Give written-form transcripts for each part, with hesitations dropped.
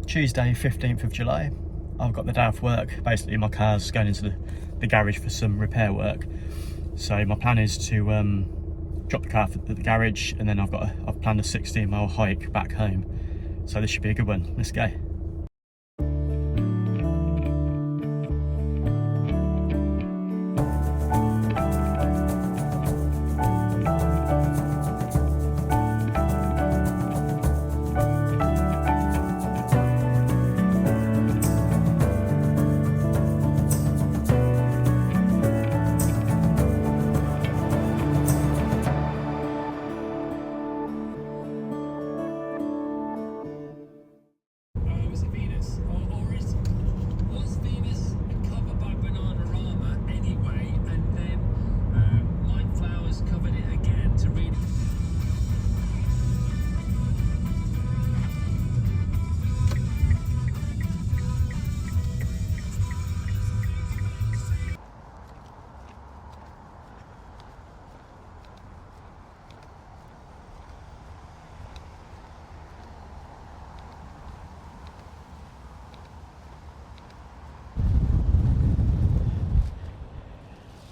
Tuesday 15th of July. I've got the day off work. Basically my car's going into the garage for some repair work. So my plan is to drop the car at the garage, and then I've planned a 16-mile hike back home. So this should be a good one. Let's go.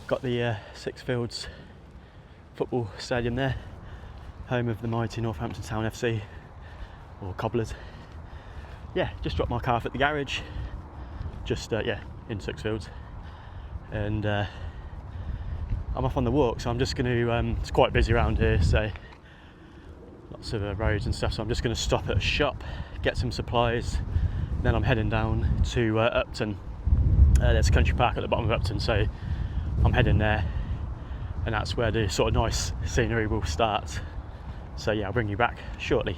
Got the Sixfields football stadium there, home of the mighty Northampton Town FC, or Cobblers. Yeah, just dropped my car off at the garage, just in Sixfields, and I'm off on the walk. So I'm just going to, it's quite busy around here, so lots of roads and stuff, so I'm just going to stop at a shop, get some supplies, then I'm heading down to Upton. There's a country park at the bottom of Upton, so I'm heading there, and that's where the sort of nice scenery will start. So yeah, I'll bring you back shortly.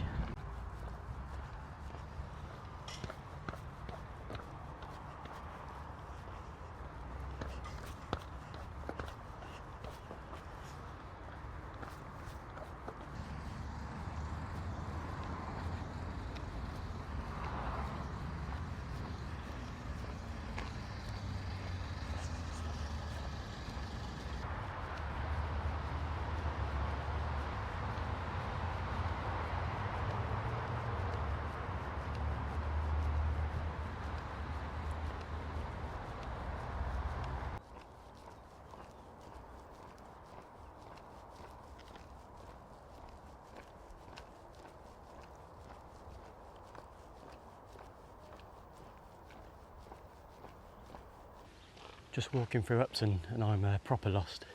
Just walking through Upton, and I'm proper lost.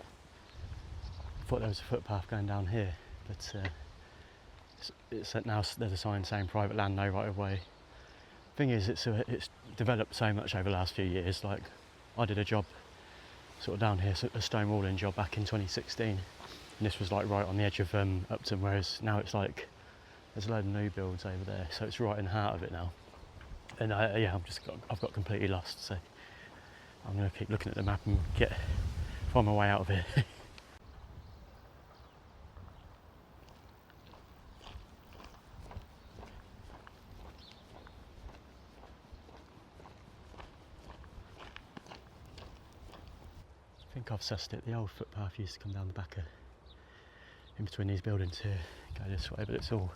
I thought there was a footpath going down here, but it's now there's a sign saying private land, no right of way. Thing is, it's developed so much over the last few years. Like, I did a job sort of down here, a stone walling job back in 2016, and this was like right on the edge of Upton, whereas now it's like there's a load of new builds over there, so it's right in the heart of it now. And I've got completely lost. So I'm going to keep looking at the map and find my way out of here. I think I've sussed it. The old footpath used to come down the back in between these buildings here, go this way, but it's all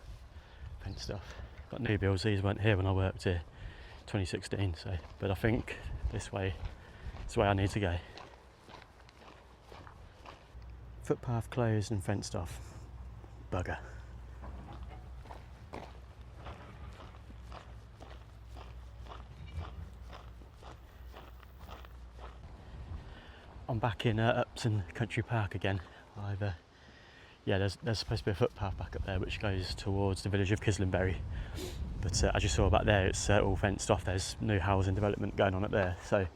fenced off. Got new builds. These weren't here when I worked here, 2016. So, but I think this way. It's the way I need to go. Footpath closed and fenced off. Bugger. I'm back in Upton Country Park again. There's supposed to be a footpath back up there which goes towards the village of Kislingbury, but as you saw back there, it's all fenced off. There's new housing development going on up there, so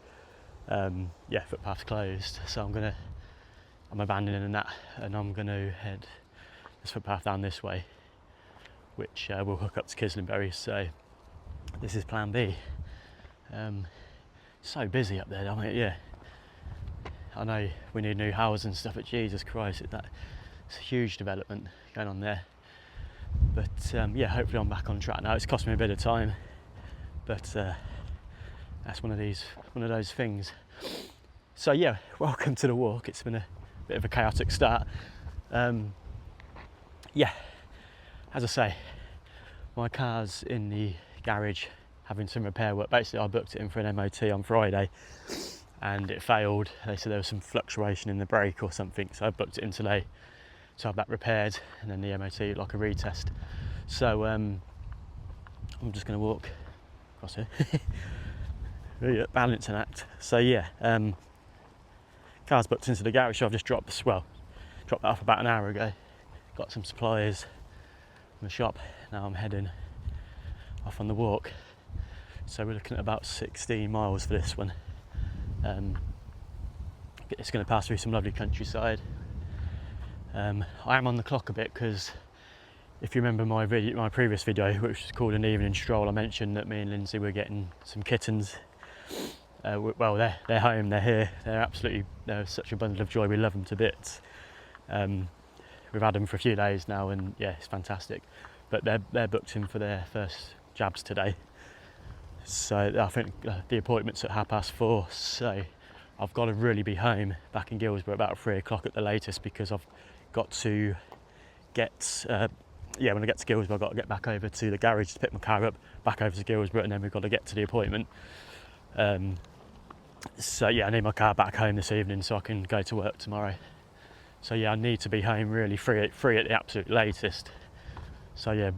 footpath's closed. So I'm abandoning that, and I'm going to head this footpath down this way, which will hook up to Kislingbury. So this is plan B. So busy up there. I mean, yeah, I know we need new houses and stuff, but Jesus Christ, it's a huge development going on there. But hopefully I'm back on track now. It's cost me a bit of time, but that's one of those things. So yeah, welcome to the walk. It's been a bit of a chaotic start. As I say, my car's in the garage having some repair work. Basically, I booked it in for an MOT on Friday and it failed. They said there was some fluctuation in the brake or something, so I booked it in today to have that repaired, and then the MOT like a retest. So I'm just going to walk across here. Really balancing act. So yeah, car's booked into the garage, so I've just dropped that off about an hour ago. Got some supplies from the shop. Now I'm heading off on the walk. So we're looking at about 16 miles for this one. It's going to pass through some lovely countryside. I am on the clock a bit because if you remember my previous video, which was called An Evening Stroll, I mentioned that me and Lindsay were getting some kittens. Well, they're home, they're here, they're such a bundle of joy, we love them to bits. We've had them for a few days now, and yeah, it's fantastic. But they're booked in for their first jabs today. So I think the appointment's at 4:30, so I've got to really be home back in Guilsborough about 3 o'clock at the latest, because I've got to get, when I get to Guilsborough, I've got to get back over to the garage to pick my car up, back over to Guilsborough, and then we've got to get to the appointment. So yeah, I need my car back home this evening so I can go to work tomorrow. So yeah, I need to be home really free at the absolute latest. So yeah,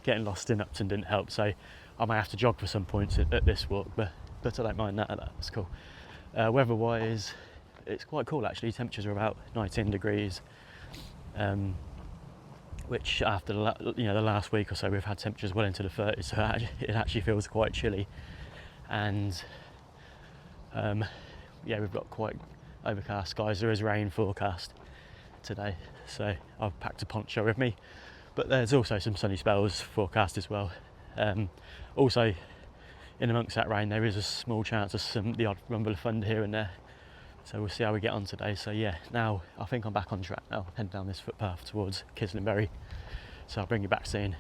getting lost in Upton didn't help, so I may have to jog for some points at this walk, but I don't mind that, that's cool. Weather-wise, it's quite cool actually. Temperatures are about 19 degrees, which after the last week or so we've had temperatures well into the 30s, so it actually feels quite chilly. And we've got quite overcast skies. There is rain forecast today, so I've packed a poncho with me, but there's also some sunny spells forecast as well. Also, in amongst that rain, there is a small chance of the odd rumble of thunder here and there, so we'll see how we get on today. So yeah, now I think I'm back on track now, heading down this footpath towards Kislingbury, so I'll bring you back soon.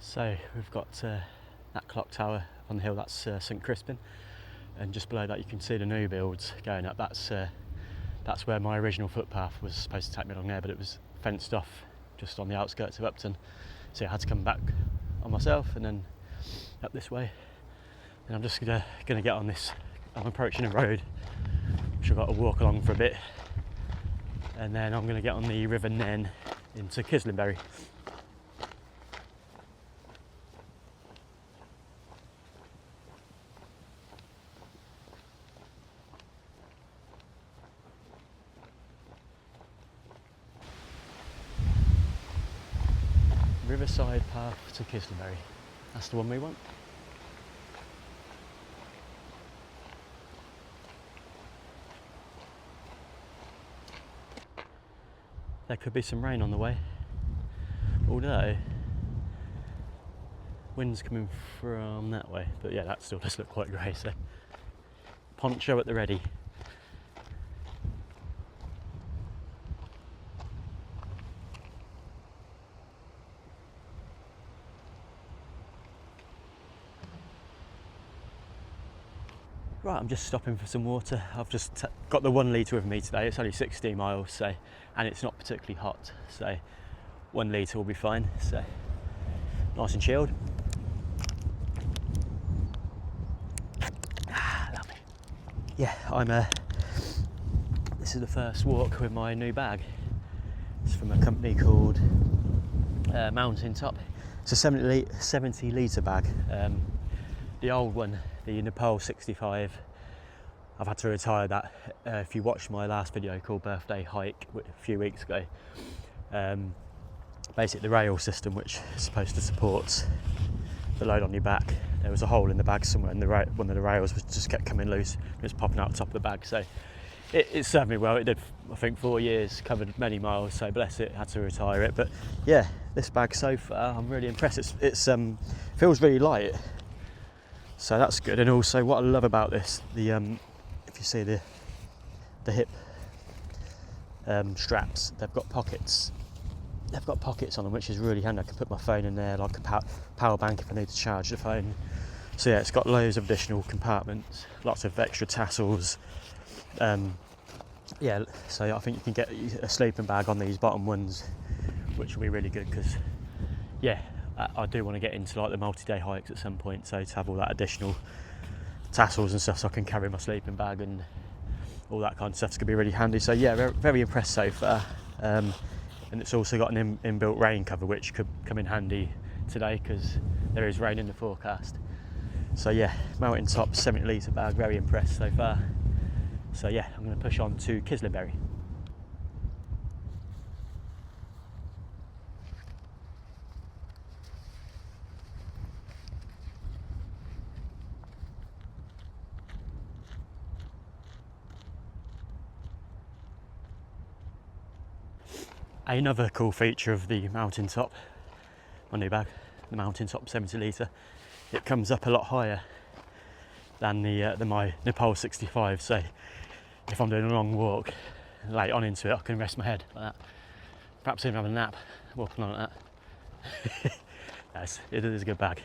So we've got that clock tower on the hill, that's St Crispin, and just below that you can see the new builds going up. That's where my original footpath was supposed to take me along there, but it was fenced off just on the outskirts of Upton, so I had to come back on myself and then up this way. And I'm just gonna get on this. I'm approaching a road which I've got to walk along for a bit, and then I'm gonna get on the River Nen into Kislingbury. Riverside path to Kislingbury. That's the one we want. There could be some rain on the way, although wind's coming from that way, but yeah, that still does look quite grey, so poncho at the ready. Right, I'm just stopping for some water. I've just got the 1 litre with me today. It's only 16 miles, so, and it's not particularly hot, so 1 litre will be fine. So nice and chilled. Lovely. Yeah, this is the first walk with my new bag. It's from a company called Mountain Top. It's a 70 litre bag. The old one, the Nobottle 65, I've had to retire that. If you watched my last video called Birthday Hike a few weeks ago, basically the rail system which is supposed to support the load on your back. There was a hole in the bag somewhere, and one of the rails was just kept coming loose. It was popping out the top of the bag. So it served me well. It did, I think, 4 years, covered many miles. So bless it, had to retire it. But yeah, this bag so far, I'm really impressed. It's feels really light, so that's good. And also, what I love about this, if you see the hip straps, they've got pockets. They've got pockets on them, which is really handy. I can put my phone in there, like a power bank if I need to charge the phone. So yeah, it's got loads of additional compartments, lots of extra tassels. Yeah, so I think you can get a sleeping bag on these bottom ones, which will be really good, because yeah, I do want to get into like the multi-day hikes at some point. So to have all that additional tassels and stuff, so I can carry my sleeping bag and all that kind of stuff, is going to be really handy. So yeah, very, very impressed so far. And it's also got an inbuilt rain cover, which could come in handy today because there is rain in the forecast. So yeah, mountaintop 70 litre bag, very impressed so far. So yeah, I'm going to push on to Kislingbury. Another cool feature of the mountaintop, my new bag, the mountaintop 70 litre, it comes up a lot higher than my Nobottle 65. So if I'm doing a long walk late on into it, I can rest my head like that. Perhaps even have a nap walking on like that. Yes, it is a good bag.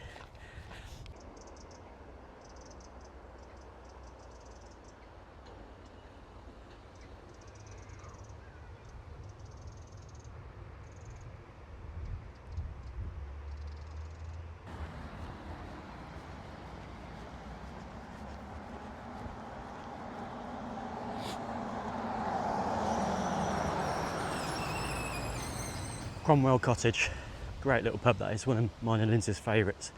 Cromwell Cottage, great little pub that is, one of mine and Lindsay's favourites.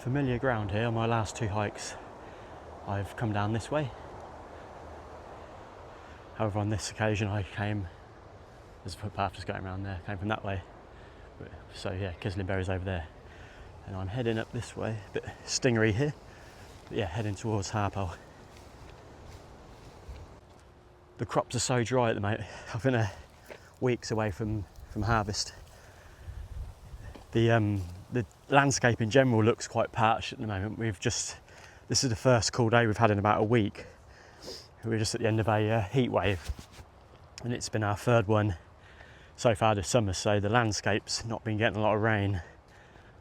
Familiar ground here. On my last two hikes I've come down this way. However, on this occasion I came, there's a footpath just going around there, came from that way. So yeah, Kislingbury's over there. And I'm heading up this way, a bit stingery here. But yeah, heading towards Harpole. The crops are so dry at the moment. I've been weeks away from harvest. The landscape in general looks quite parched at the moment. This is the first cool day we've had in about a week. We're just at the end of a heat wave, and it's been our third one so far this summer, so the landscape's not been getting a lot of rain.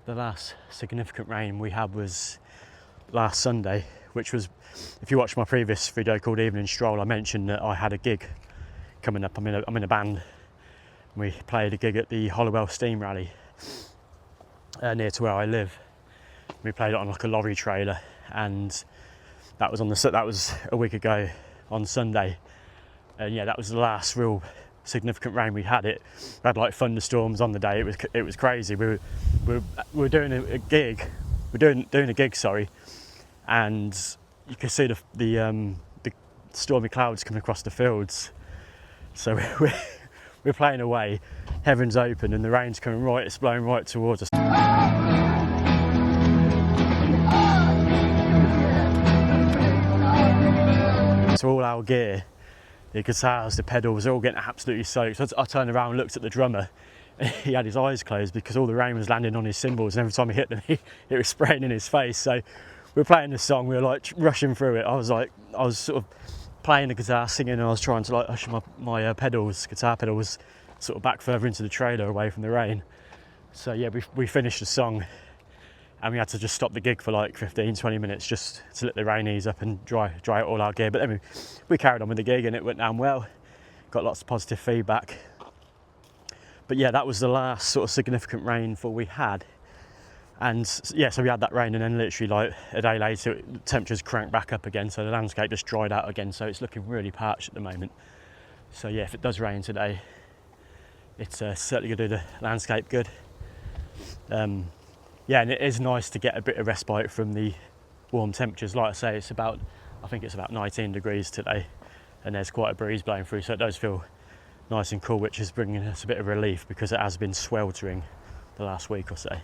The last significant rain we had was last Sunday, which was, if you watched my previous video called Evening Stroll, I mentioned that I had a gig coming up. I'm in a band. We played a gig at the Hollowell Steam Rally near to where I live. We played it on like a lorry trailer, and that was a week ago on Sunday. And yeah, that was the last real significant rain we had. We had like thunderstorms on the day. It was crazy. We were doing a gig. We're doing a gig, sorry, and you could see the stormy clouds coming across the fields. So we're playing away, heaven's open and the rain's coming right, it's blowing right towards us. So all our gear, the guitars, the pedals, are all getting absolutely soaked. So I turned around and looked at the drummer. He had his eyes closed because all the rain was landing on his cymbals, and every time he hit them, it was spraying in his face. So we were playing this song, we were like rushing through it. I was sort of playing the guitar, singing, and I was trying to like usher my pedals, guitar pedals, sort of back further into the trailer away from the rain. So yeah, we finished the song, and we had to just stop the gig for like 15-20 minutes just to let the rain ease up and dry out all our gear. But then we carried on with the gig and it went down well. Got lots of positive feedback. But yeah, that was the last sort of significant rainfall we had. And yeah, so we had that rain, and then literally like a day later, the temperatures cranked back up again. So the landscape just dried out again. So it's looking really parched at the moment. So yeah, if it does rain today, it's certainly going to do the landscape good. Yeah, and it is nice to get a bit of respite from the warm temperatures. Like I say, I think it's about 19 degrees today, and there's quite a breeze blowing through, so it does feel nice and cool, which is bringing us a bit of relief because it has been sweltering the last week or so.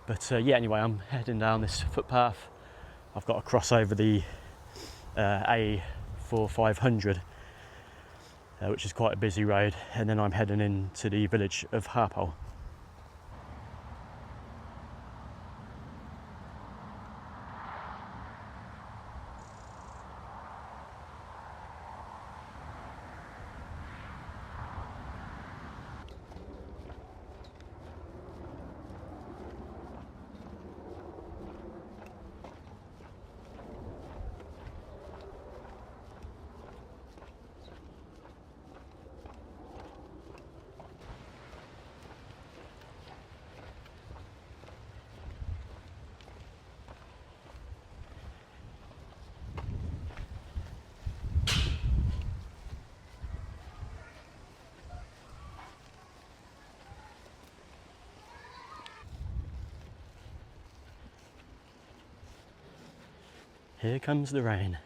But yeah, anyway, I'm heading down this footpath. I've got to cross over the A4500, which is quite a busy road, and then I'm heading into the village of Harpole. Here comes the rain.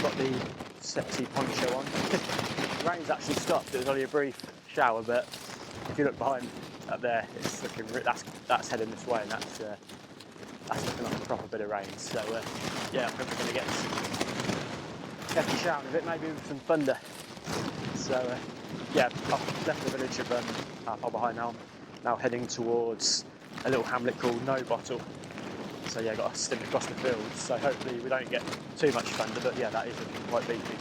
Got the sexy poncho on. The rain's actually stopped. It was only a brief shower, but if you look behind up there, it's looking that's heading this way, and that's looking like a proper bit of rain. So yeah, I think we're going to get some hefty shower of it, maybe with some thunder. So yeah, I've left the village of Harpole behind now. Now heading towards a little hamlet called Nobottle. So yeah, got a stint across the fields, so hopefully we don't get too much thunder, but yeah, that is looking quite beefy.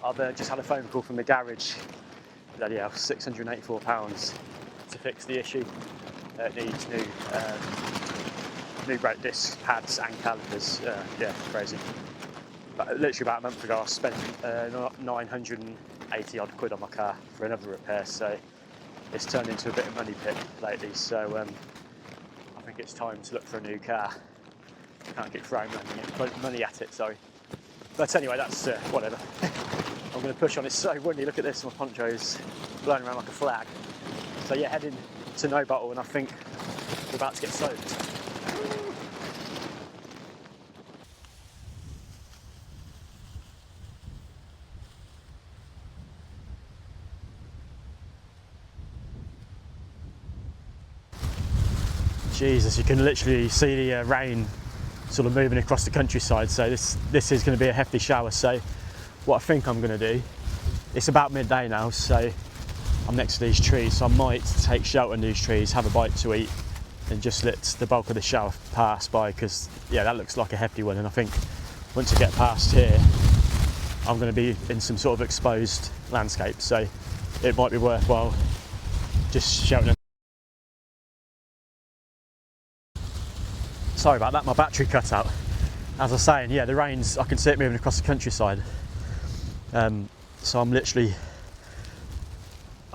I've just had a phone call from the garage. Bloody hell, £684 to fix the issue. It needs new brake discs, pads and calipers. Yeah, crazy. But literally about a month ago I spent 980 odd quid on my car for another repair, so it's turned into a bit of money pit lately. So I think it's time to look for a new car. Can't keep throwing money at it, sorry. But anyway, that's whatever. I'm going to push on. It's so windy. Look at this, my poncho's blowing around like a flag. So yeah, heading to Nobottle, and I think we're about to get soaked. Jesus, you can literally see the rain sort of moving across the countryside, so this is going to be a hefty shower. So what I think I'm going to do, it's about midday now, so I'm next to these trees, so I might take shelter in these trees, have a bite to eat, and just let the bulk of the shower pass by, because yeah, that looks like a hefty one, and I think once I get past here, I'm going to be in some sort of exposed landscape, so it might be worthwhile just shouting. Sorry about that, my battery cut out. As I was saying, yeah, the rain's, I can see it moving across the countryside. So I'm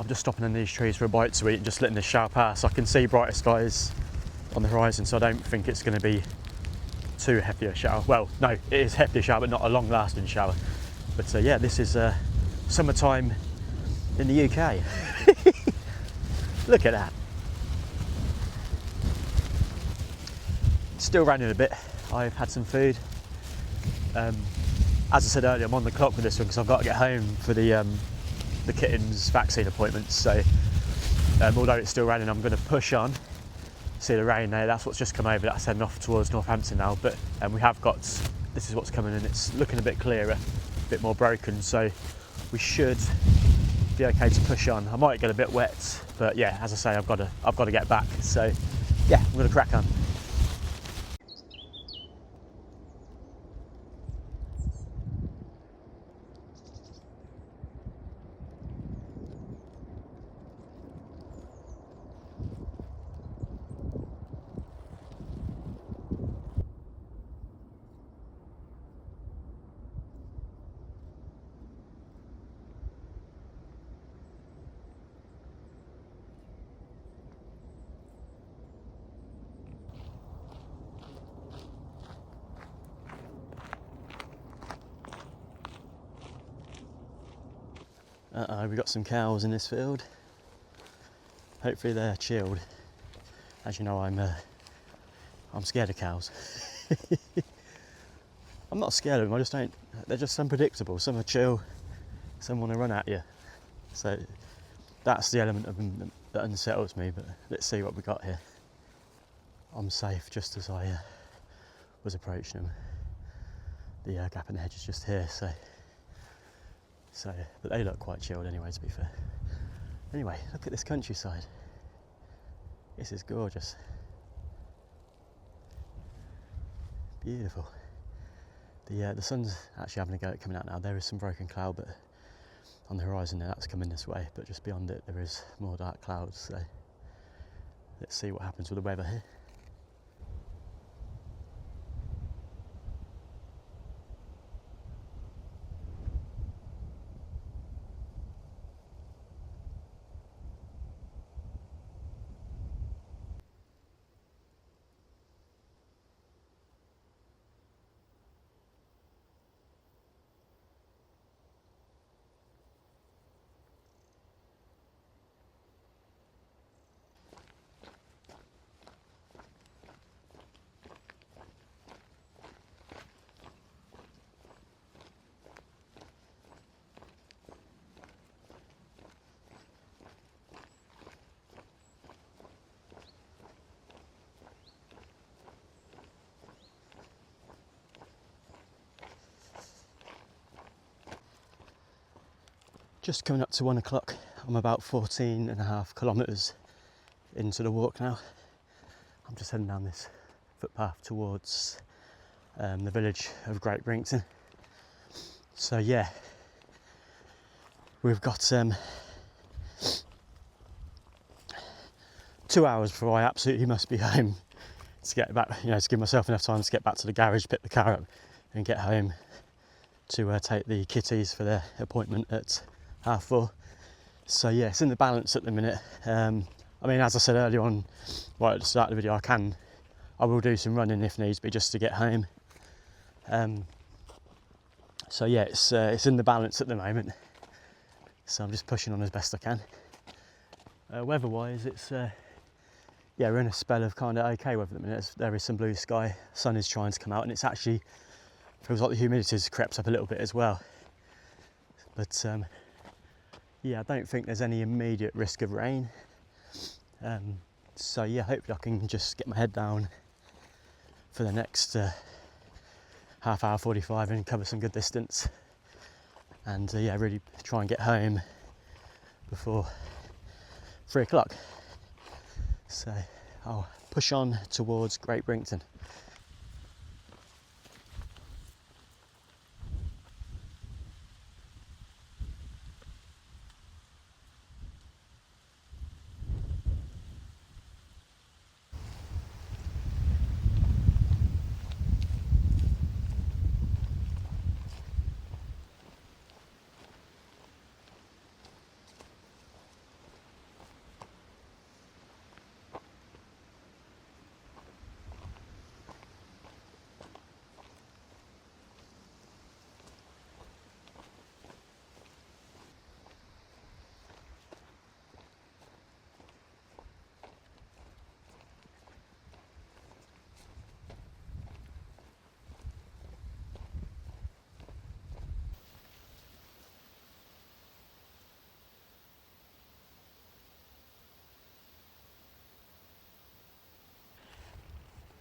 just stopping in these trees for a bite to eat and just letting this shower pass. I can see brighter skies on the horizon, so I don't think it's going to be too hefty a shower. Well, no, it is hefty a shower, but not a long lasting shower. But yeah, this is summertime in the UK. Look at that. Still raining a bit. I've had some food. As I said earlier, I'm on the clock with this one because I've got to get home for the kittens vaccine appointments. So although it's still raining, I'm going to push on. See the rain there, that's what's just come over. That's heading off towards Northampton now, but we have got, this is what's coming in. It's looking a bit clearer, a bit more broken, so we should be okay to push on. I might get a bit wet, but yeah, as I say, I've got to get back. So yeah, I'm going to crack on. We've got some cows in this field. Hopefully they're chilled. As you know, I'm scared of cows. I'm not scared of them, I just don't, they're just unpredictable. Some are chill, some want to run at you. So that's the element of them that unsettles me, but let's see what we got here. I'm safe just as I was approaching them. The gap in the hedge is just here, so but they look quite chilled anyway, to be fair. Anyway, look at this countryside. This is gorgeous. Beautiful. The sun's actually having a go at coming out now. There is some broken cloud, but on the horizon there, that's coming this way. But just beyond it, there is more dark clouds. So let's see what happens with the weather here. Just coming up to 1 o'clock. I'm about 14.5 kilometres into the walk now. I'm just heading down this footpath towards the village of Great Brington. So yeah, we've got 2 hours before I absolutely must be home to get back, to give myself enough time to get back to the garage, pick the car up and get home to take the kitties for their appointment at 4:30. So yeah, it's in the balance at the minute. I mean, as I said earlier on, right at the start of the video, I will do some running if needs be, just to get home. So yeah, it's in the balance at the moment. So I'm just pushing on as best I can. Weather-wise, it's yeah, we're in a spell of kind of okay weather at the minute. There is some blue sky, sun is trying to come out, and it's actually feels like the humidity has crept up a little bit as well. But yeah, I don't think there's any immediate risk of rain. So yeah, hopefully I can just get my head down for the next half hour, 45, and cover some good distance. And yeah, really try and get home before 3 o'clock. So I'll push on towards Great Brington.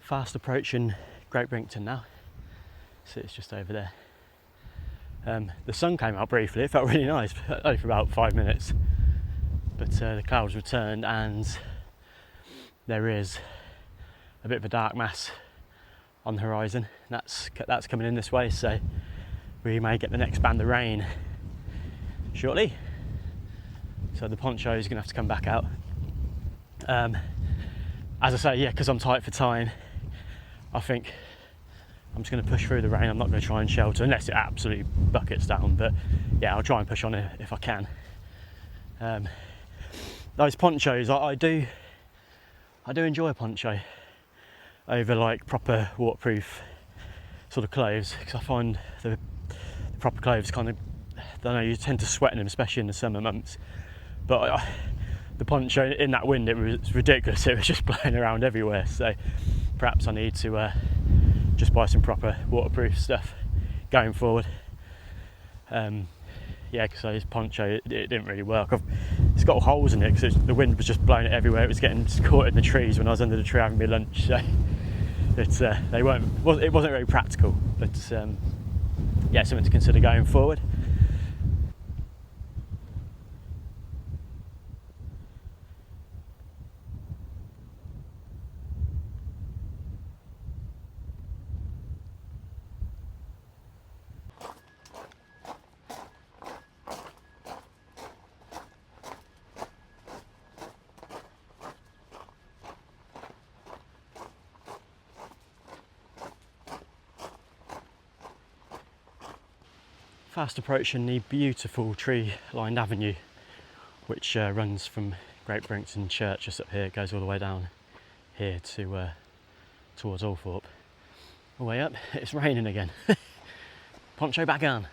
Fast approaching Great Brington now, so it's just over there. The sun came out briefly, it felt really nice, only for about 5 minutes, but the clouds returned and there is a bit of a dark mass on the horizon. That's coming in this way, so we may get the next band of rain shortly, so the poncho is going to have to come back out. As I say, yeah, because I'm tight for time, I think I'm just going to push through the rain. I'm not going to try and shelter unless it absolutely buckets down, but yeah, I'll try and push on it if I can. Those ponchos, I do enjoy a poncho over like proper waterproof sort of clothes, because I find the proper clothes kind of, I don't know, you tend to sweat in them, especially in the summer months. But the poncho in that wind, it was ridiculous. It was just blowing around everywhere. So perhaps I need to just buy some proper waterproof stuff going forward. Yeah, because this poncho, it didn't really work. It's got holes in it because the wind was just blowing it everywhere. It was getting caught in the trees when I was under the tree having my lunch. So it wasn't very practical, but yeah, something to consider going forward. Fast approaching the beautiful tree-lined avenue which runs from Great Brington Church just up here, goes all the way down here to towards Althorpe. All the way up, it's raining again. Poncho back on.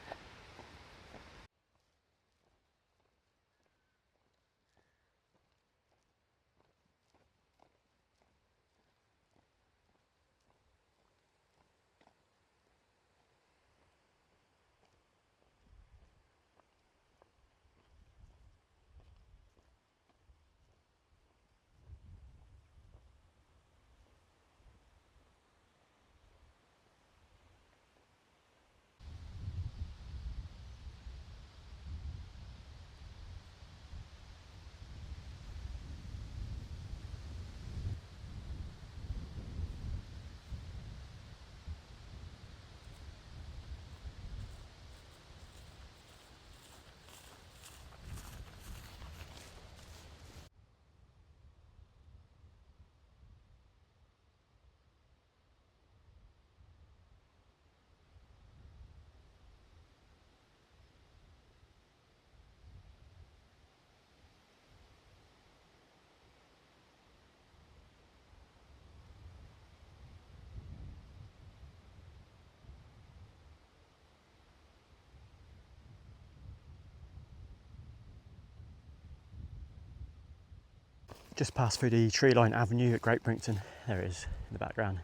Just passed through the tree-lined avenue at Great Brington. There it is in the background.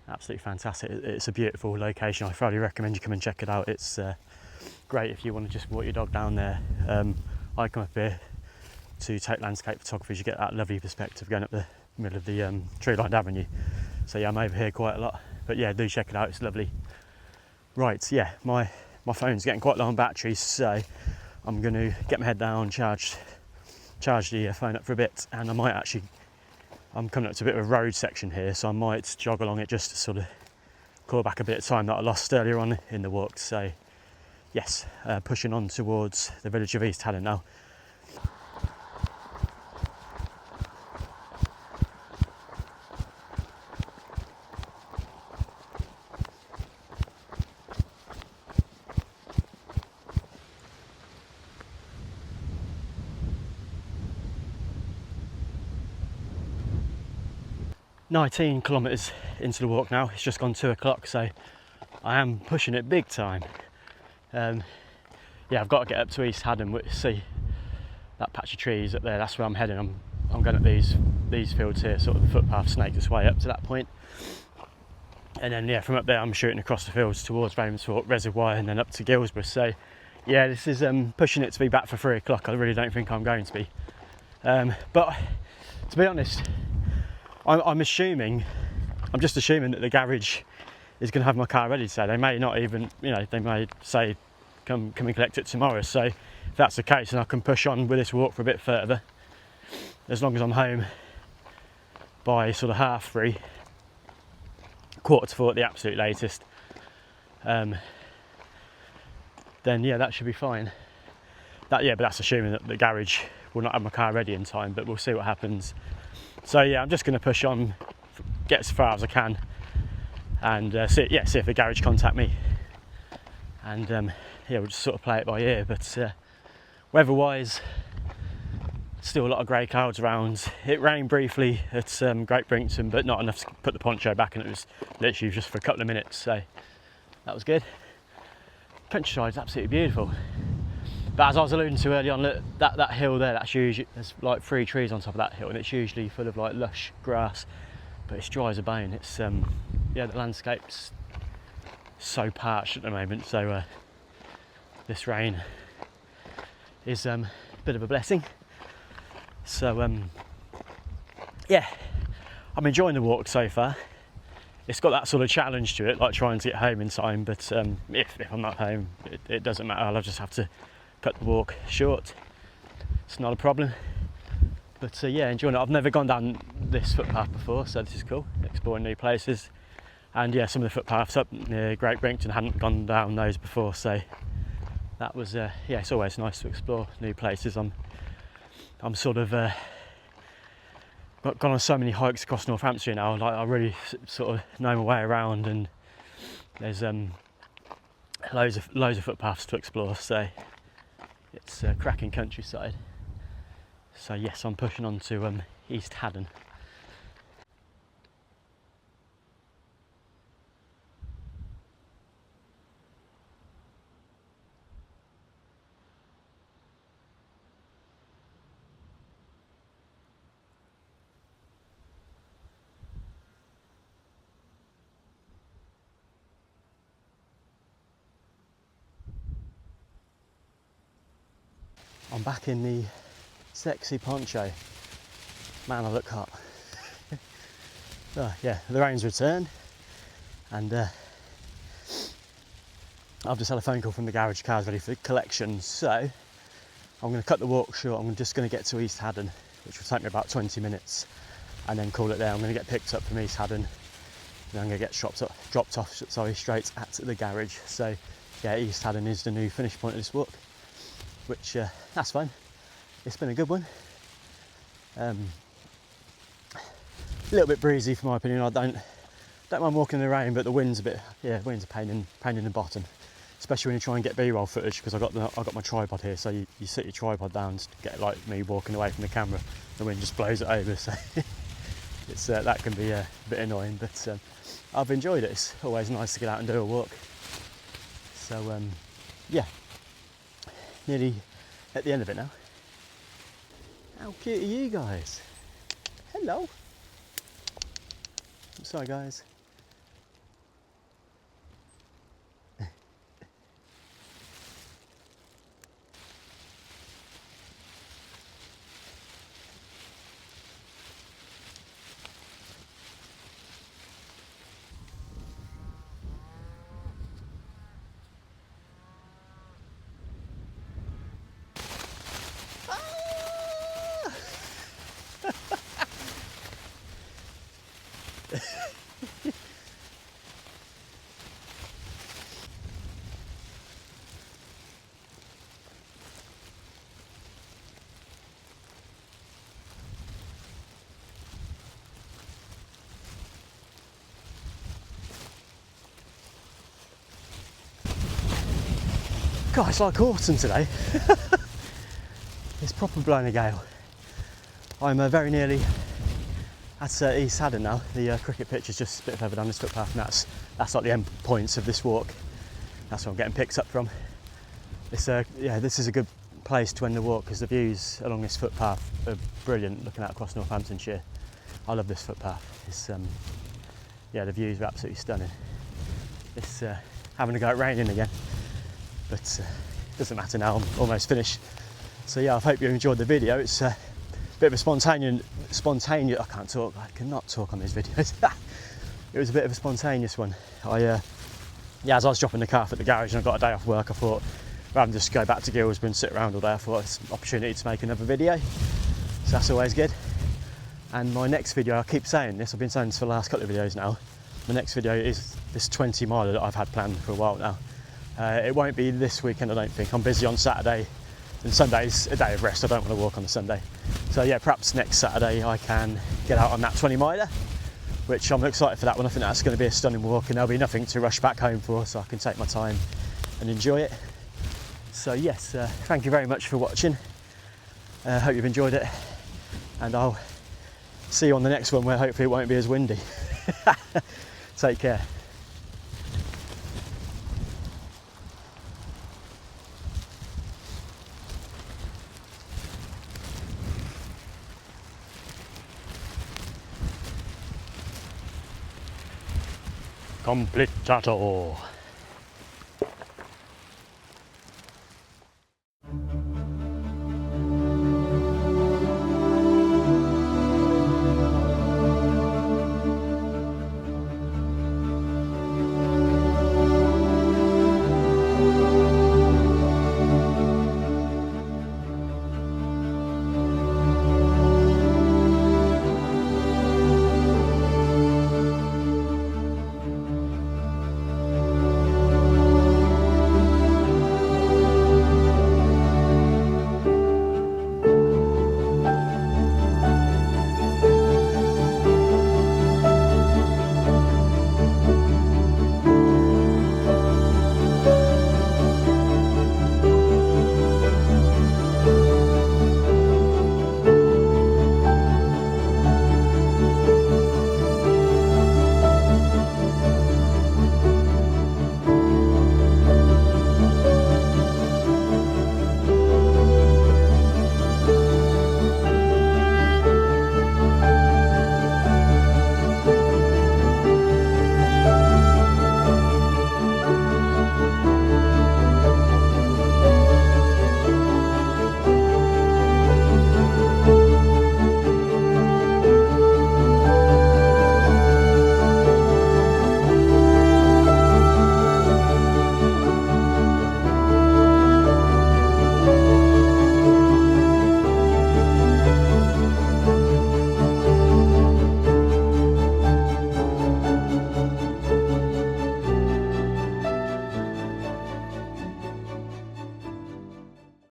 Absolutely fantastic. It's a beautiful location. I thoroughly recommend you come and check it out. It's great if you want to just walk your dog down there. I come up here to take landscape photography. You get that lovely perspective going up the middle of the tree-lined avenue. So yeah, I'm over here quite a lot. But yeah, do check it out. It's lovely. Right, yeah, my phone's getting quite low on battery, so I'm going to get my head down, charge the phone up for a bit, and I'm coming up to a bit of a road section here, so I might jog along it just to sort of claw back a bit of time that I lost earlier on in the walk. So yes, pushing on towards the village of East Haddon now. "19 kilometres into the walk now. It's just gone 2 o'clock, so I am pushing it big time. Yeah, I've got to get up to East Haddon. See that patch of trees up there? That's where I'm heading. I'm going up these fields here, sort of the footpath snakes its way up to that point, and then yeah, from up there I'm shooting across the fields towards Ravensthorpe Reservoir and then up to Guilsborough. So yeah, this is pushing it to be back for 3 o'clock. I really don't think I'm going to be, but to be honest, I'm assuming I'm just assuming that the garage is going to have my car ready today. They may not even, you know, they may say come and collect it tomorrow. So if that's the case, then I can push on with this walk for a bit further, as long as I'm home by sort of 3:30, 4:45 at the absolute latest. Then yeah, that should be fine. But that's assuming that the garage will not have my car ready in time, but we'll see what happens. So yeah, I'm just going to push on, get as far as I can, and see if the garage contact me, and yeah, we'll just sort of play it by ear. But weather-wise, still a lot of grey clouds around. It rained briefly at Great Brington, but not enough to put the poncho back, and it was literally just for a couple of minutes, so that was good. Countryside's absolutely beautiful. But as I was alluding to earlier on, look, that hill there, there's like 3 trees on top of that hill, and it's usually full of like lush grass, but it's dry as a bone. It's yeah, the landscape's so parched at the moment, so this rain is a bit of a blessing. So yeah, I'm enjoying the walk so far. It's got that sort of challenge to it, like trying to get home in time, but if I'm not home, it doesn't matter. I'll just have to cut the walk short. It's not a problem. But yeah, enjoying it. I've never gone down this footpath before, so this is cool, exploring new places. And yeah, some of the footpaths up near Great Brington, hadn't gone down those before, so that was yeah, it's always nice to explore new places. I'm sort of gone on so many hikes across Northamptonshire now, like I really sort of know my way around, and there's loads of footpaths to explore, so it's a cracking countryside. So yes, I'm pushing on to East Haddon. I'm back in the sexy poncho. Man, I look hot. Oh, yeah, the rain's returned, and I've just had a phone call from the garage. Car's ready for collection, so I'm going to cut the walk short. I'm just going to get to East Haddon, which will take me about 20 minutes, and then call it there. I'm going to get picked up from East Haddon, and I'm going to get dropped off straight at the garage. So yeah, East Haddon is the new finish point of this walk, which that's fine. It's been a good one. A little bit breezy for my opinion. I don't mind walking in the rain, but the wind's wind's a pain in the bottom, especially when you try and get B-roll footage, because I got my tripod here, so you sit your tripod down to get like me walking away from the camera. The wind just blows it over, so it's that can be a bit annoying, but I've enjoyed it. It's always nice to get out and do a walk. So yeah, nearly at the end of it now. How cute are you guys? Hello. I'm sorry guys. God, it's like autumn today. It's proper blowing a gale. I'm very nearly at East Haddon now. The cricket pitch is just a bit further down this footpath, and that's like the end points of this walk. That's where I'm getting picked up from. This is a good place to end the walk, because the views along this footpath are brilliant, looking out across Northamptonshire. I love this footpath. It's the views are absolutely stunning. It's having a go at raining again, but it doesn't matter now. I'm almost finished. So yeah, I hope you enjoyed the video. It's a bit of a spontaneous. I can't talk. I cannot talk on these videos. it was a bit of a spontaneous one. Yeah, as I was dropping the car off at the garage and I got a day off work, I thought, rather than just go back to Guilsborough and sit around all day, I thought it's an opportunity to make another video. So that's always good. And my next video, I keep saying this, I've been saying this for the last couple of videos now. My next video is this 20 miler that I've had planned for a while now. It won't be this weekend, I don't think. I'm busy on Saturday, and Sunday's a day of rest. I don't want to walk on the Sunday. So yeah, perhaps next Saturday I can get out on that 20 miler, which I'm excited for that one. I think that's going to be a stunning walk, and there'll be nothing to rush back home for, so I can take my time and enjoy it. So yes, thank you very much for watching. Hope you've enjoyed it, and I'll see you on the next one where hopefully it won't be as windy. Take care. Completato.